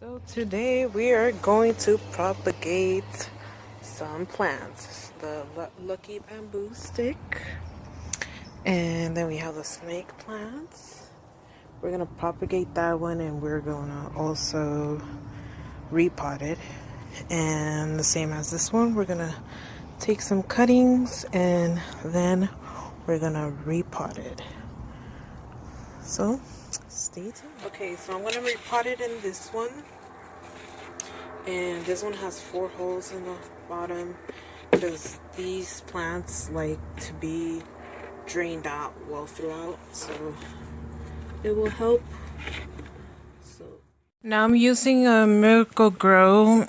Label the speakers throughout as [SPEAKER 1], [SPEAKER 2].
[SPEAKER 1] So today we are going to propagate some plants. The lucky bamboo stick, and then we have the snake plants. We're gonna propagate that one, and we're gonna also repot it. And the same as this one, we're gonna take some cuttings and then we're gonna repot it. So stay tuned. Okay, so I'm gonna repot it in this one. And this one has 4 holes in the bottom because these plants like to be drained out well throughout, so it will help. So now I'm using a Miracle Grow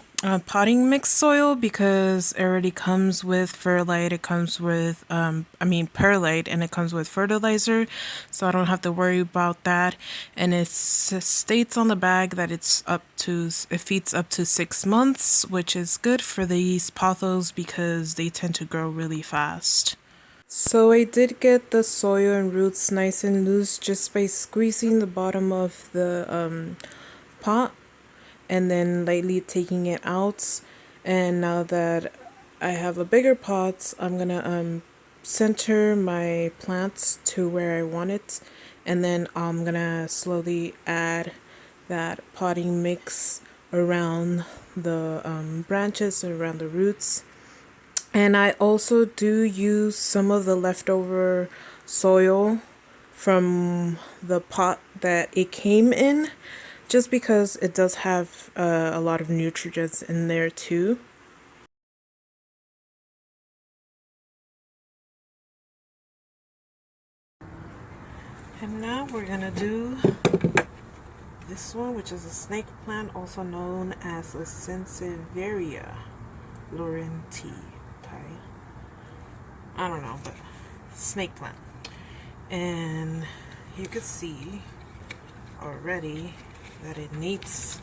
[SPEAKER 1] potting mix soil because it already comes with fertilite. It comes with perlite, and it comes with fertilizer, so I don't have to worry about that. And it states on the bag that it feeds up to 6 months, which is good for these pothos because they tend to grow really fast. So I did get the soil and roots nice and loose just by squeezing the bottom of the pot and then lightly taking it out. And now that I have a bigger pot, I'm gonna center my plants to where I want it, and then I'm gonna slowly add that potting mix around the branches, around the roots. And I also do use some of the leftover soil from the pot that it came in, just because it does have a lot of nutrients in there too. And now we're gonna do this one, which is a snake plant, also known as a Sansevieria laurenti. I don't know, but snake plant. And you can see already that it needs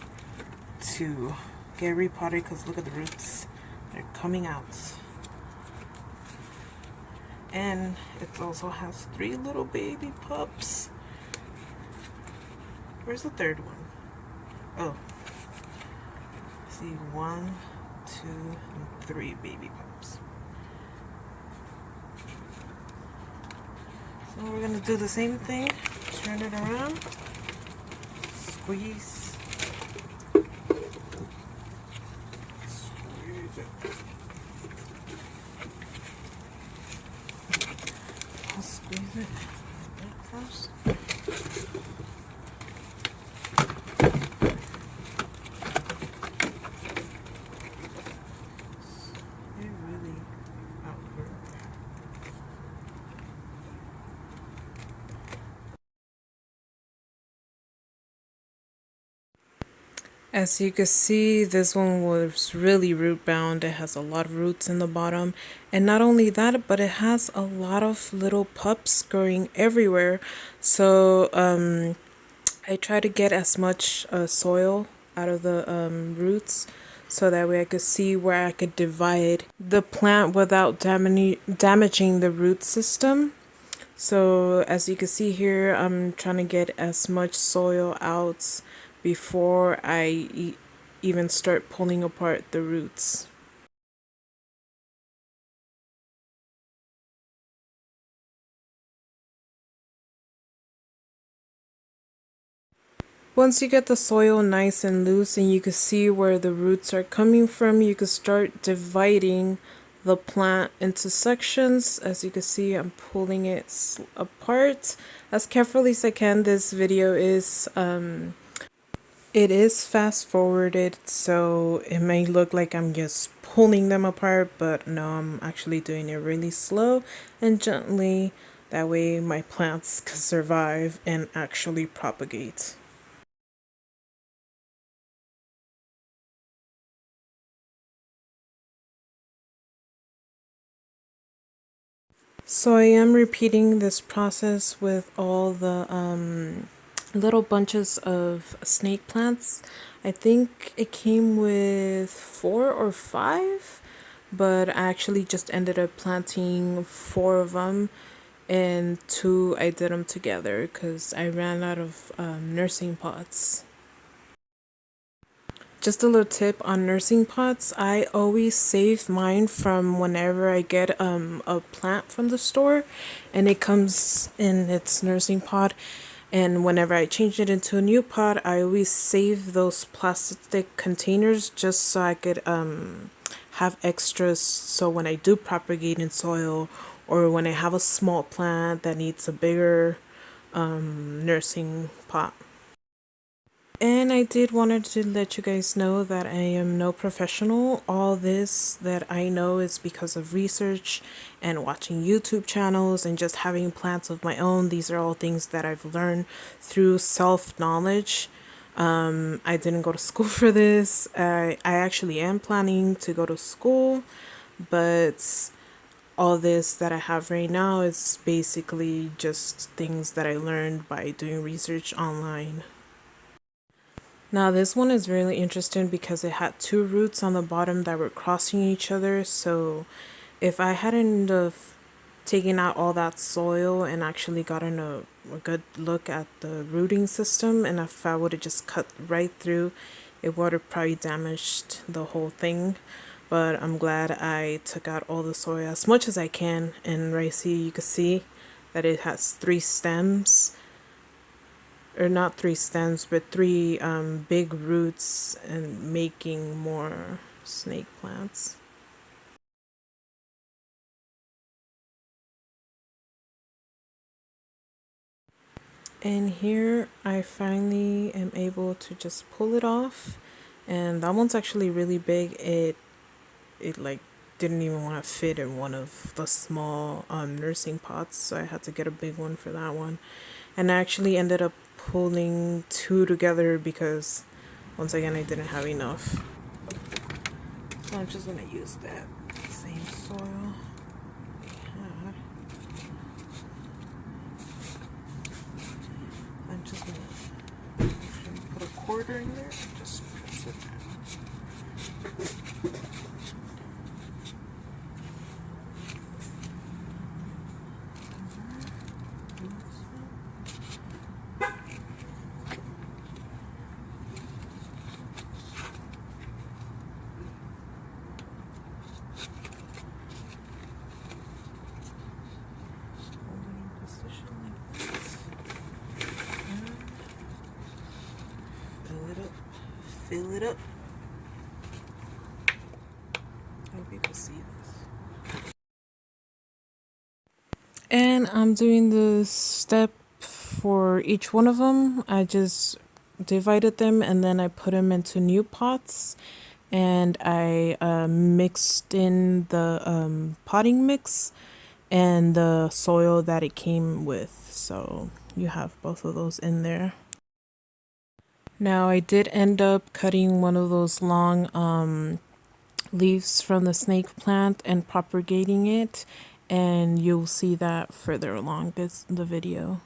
[SPEAKER 1] to get repotted because look at the roots, they're coming out. And it also has 3 little baby pups. Where's the third one? Oh, see, 1, 2, and 3 baby pups. So we're gonna do the same thing, turn it around, squeeze. I'll squeeze it like first. They really outgrow. As you can see, this one was really root bound. It has a lot of roots in the bottom, and not only that, but it has a lot of little pups growing everywhere. So I try to get as much soil out of the roots so that way I could see where I could divide the plant without damaging the root system. So as you can see here, I'm trying to get as much soil out before I even start pulling apart the roots. Once you get the soil nice and loose and you can see where the roots are coming from, you can start dividing the plant into sections. As you can see, I'm pulling it apart as carefully as I can. This video is it is fast forwarded, so it may look like I'm just pulling them apart, but no, I'm actually doing it really slow and gently. That way my plants can survive and actually propagate. So I am repeating this process with all the little bunches of snake plants. I think it came with 4 or 5, but I actually just ended up planting 4 of them, and 2 I did them together because I ran out of nursing pots. Just a little tip on nursing pots. I always save mine from whenever I get a plant from the store and it comes in its nursing pot. And whenever I change it into a new pot, I always save those plastic containers just so I could have extras. So when I do propagate in soil, or when I have a small plant that needs a bigger nursing pot. And I did wanted to let you guys know that I am no professional. All this that I know is because of research and watching YouTube channels and just having plants of my own. These are all things that I've learned through self-knowledge. I didn't go to school for this. I actually am planning to go to school, but all this that I have right now is basically just things that I learned by doing research online. Now this one is really interesting because it had two roots on the bottom that were crossing each other. So if I hadn't have taken out all that soil and actually gotten a good look at the rooting system, and if I would have just cut right through, it would have probably damaged the whole thing. But I'm glad I took out all the soil as much as I can. And right here you can see that it has three stems. Or not three stems, but three big roots, and making more snake plants. And here I finally am able to just pull it off, and that one's actually really big. It like didn't even want to fit in one of the small nursing pots, so I had to get a big one for that one. And I actually ended up pulling two together because once again I didn't have enough. So I'm just gonna use that same soil we had. I'm just gonna put a quarter in there and just press it down. Fill it up. I hope you can see this. And I'm doing the step for each one of them. I just divided them and then I put them into new pots, and I mixed in the potting mix and the soil that it came with. So you have both of those in there. Now I did end up cutting one of those long leaves from the snake plant and propagating it, and you'll see that further along the video.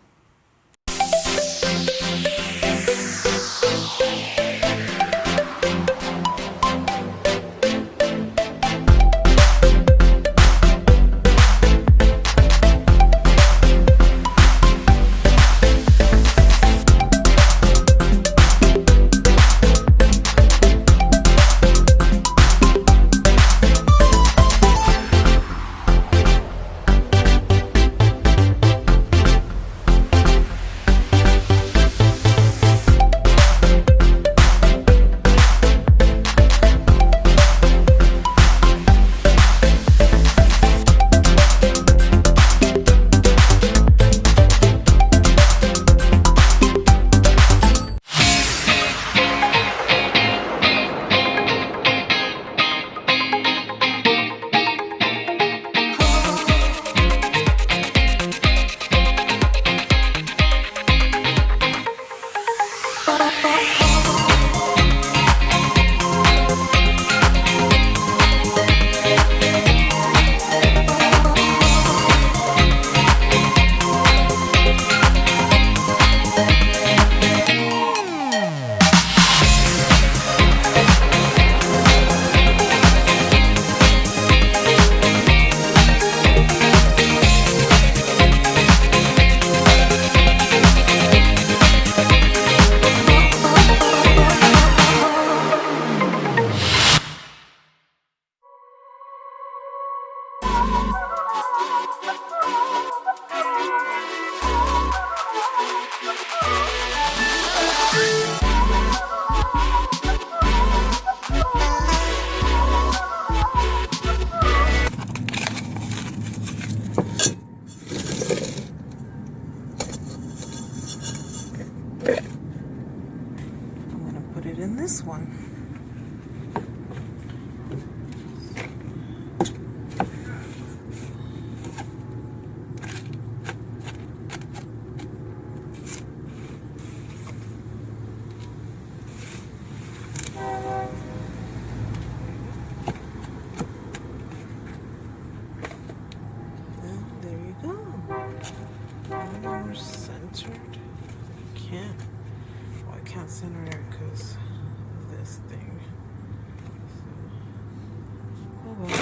[SPEAKER 1] than this one. And there you go. More centered. Can't. Well, I can't center it because of this thing. So, oh well.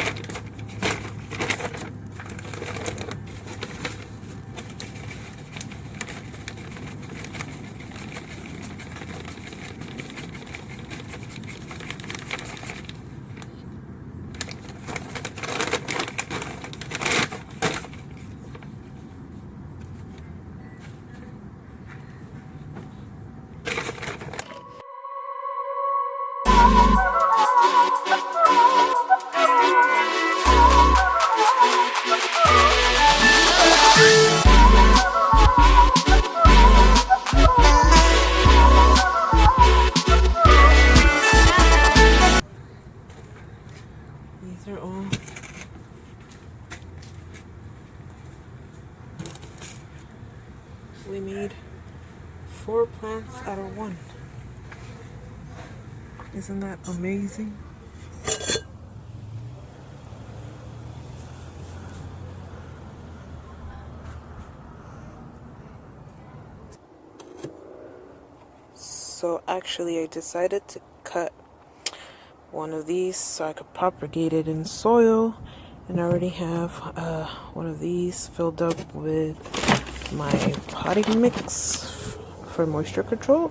[SPEAKER 1] These are all we made 4 plants out of 1. Isn't that amazing? So actually I decided to cut one of these so I could propagate it in soil, and I already have one of these filled up with my potting mix for moisture control,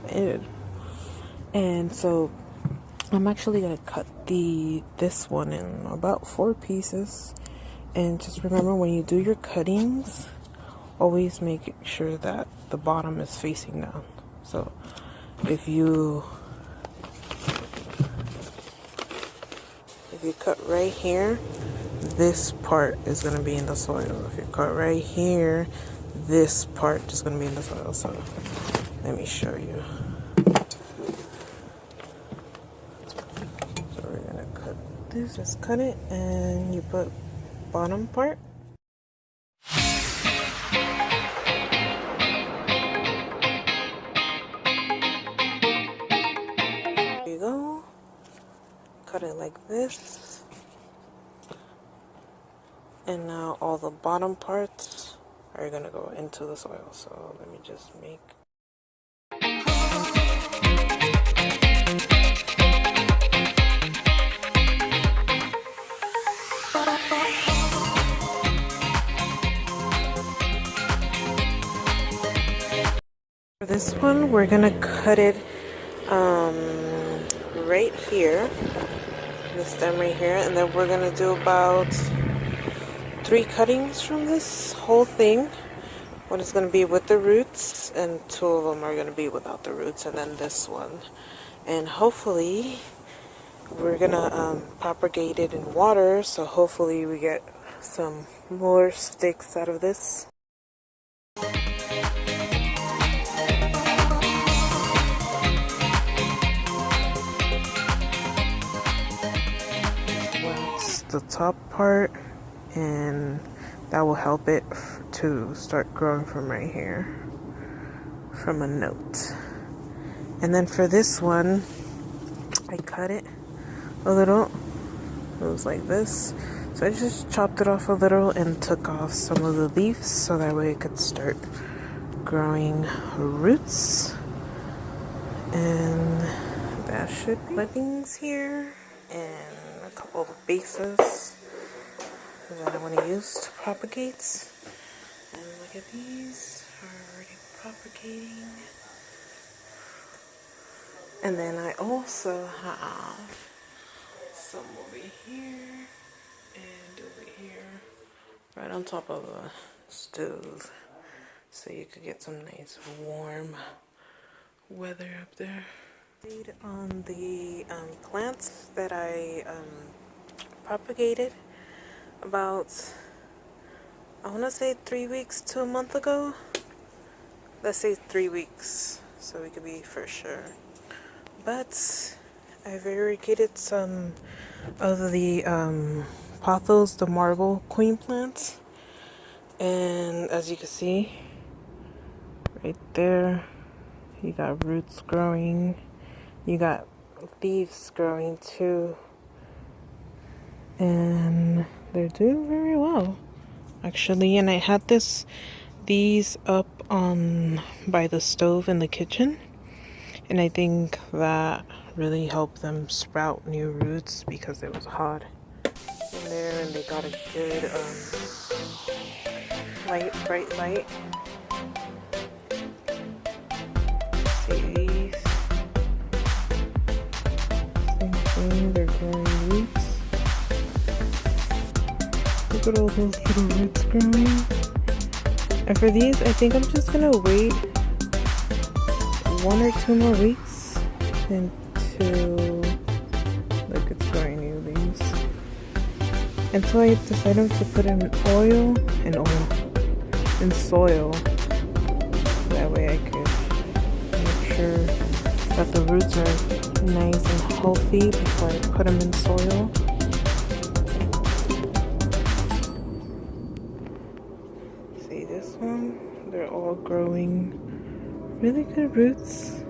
[SPEAKER 1] and so I'm actually gonna cut this one in about 4 pieces. And just remember, when you do your cuttings, always make sure that the bottom is facing down. So if you cut right here, this part is going to be in the soil. If you cut right here, this part is going to be in the soil. So let me show you. So we're going to cut this. Just cut it, and you put bottom part. There you go. Cut it like this. And now all the bottom parts are gonna go into the soil. So let me just make. For this one, we're gonna cut it right here, the stem right here, and then we're gonna do about 3 cuttings from this whole thing. One is going to be with the roots, and 2 of them are going to be without the roots, and then this one. And hopefully we're going to propagate it in water, so hopefully we get some more sticks out of this. Wax the top part, and that will help it to start growing from right here, from a note. And then for this one, I cut it a little. It was like this. So I just chopped it off a little and took off some of the leaves so that way it could start growing roots. And that should be clippings here, and a couple of bases that I want to use to propagate. And look at these, are already propagating. And then I also have some over here and over here, right on top of a stove, so you could get some nice warm weather up there. On the plants that I propagated about, I want to say 3 weeks to a month ago. Let's say 3 weeks, so we could be for sure. But I've irrigated some of the Pothos, the marble queen plants, and as you can see right there, you got roots growing, you got leaves growing too, and they're doing very well actually. And I had these up on by the stove in the kitchen, and I think that really helped them sprout new roots because it was hot in there, and they got a good bright light. See these? Same thing, they're growing roots. Look at all those little roots growing. And for these, I think I'm just gonna wait 1 or 2 more weeks until, look, it's growing new leaves, until I decided to put in oil and soil. That way I could make sure that the roots are nice and healthy before I put them in soil. See this one? They're all growing really good roots.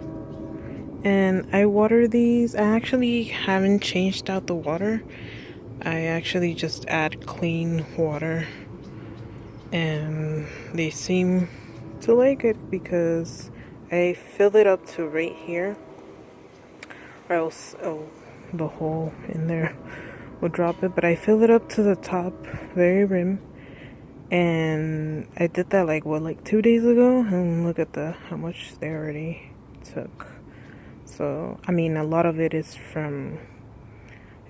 [SPEAKER 1] And I water these. I actually haven't changed out the water. I actually just add clean water, and they seem to like it because I fill it up to right here, or else the hole in there will drop it. But I fill it up to the top, very rim, and I did that like 2 days ago, and look at how much they already took. So I mean, a lot of it is from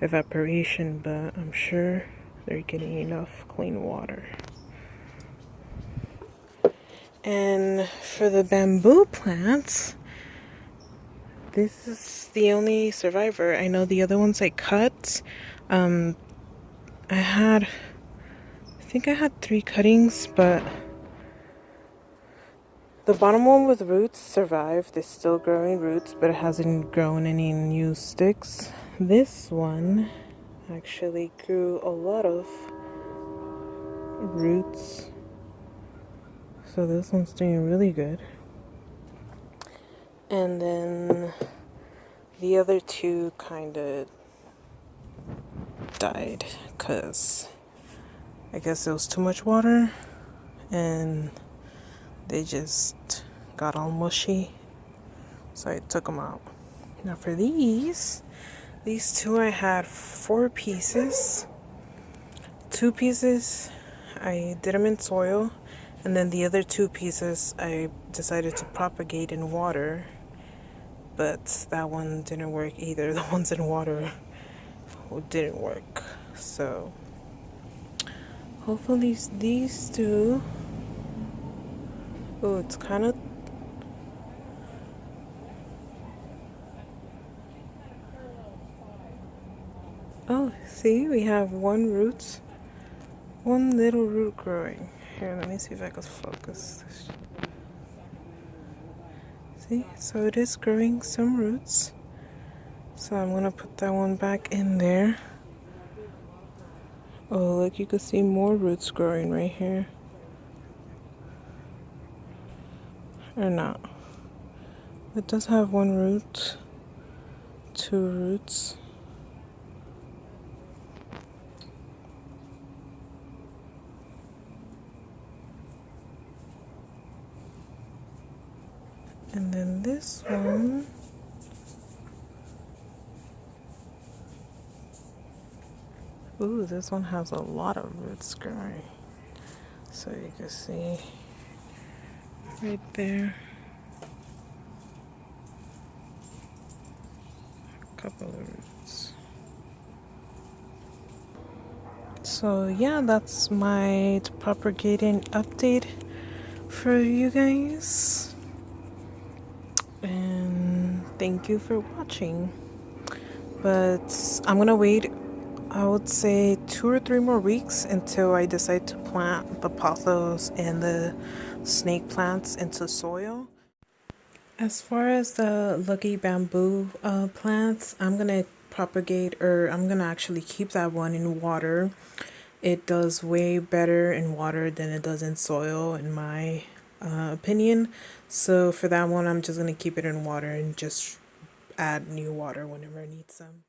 [SPEAKER 1] evaporation, but I'm sure they're getting enough clean water. And for the bamboo plants, this is the only survivor. I know the other ones I cut. I think I had 3 cuttings, but the bottom one with roots survived. It's still growing roots, but it hasn't grown any new sticks. This one actually grew a lot of roots, so this one's doing really good. And then the other 2 kind of died because I guess it was too much water and they just got all mushy, so I took them out. Now for these 2, I had 4 pieces. 2 pieces I did them in soil, and then the other 2 pieces I decided to propagate in water, but that one didn't work either. The ones in water didn't work, so hopefully these 2. Oh, it's kind of, oh, see, we have one little root growing. Here, let me see if I can focus. See, so it is growing some roots. So I'm gonna put that one back in there. Oh, look, you can see more roots growing right here. Or not. It does have 1 root, 2 roots. And then this one, ooh, this one has a lot of roots growing. So you can see right there, a couple of roots. So yeah, that's my propagating update for you guys. And thank you for watching. But I'm gonna wait, I would say 2 or 3 more weeks until I decide to plant the pothos and the snake plants into soil. As far as the lucky bamboo plants, I'm gonna propagate, or I'm gonna actually keep that one in water. It does way better in water than it does in soil, in my opinion. So for that one, I'm just gonna keep it in water and just add new water whenever I need some.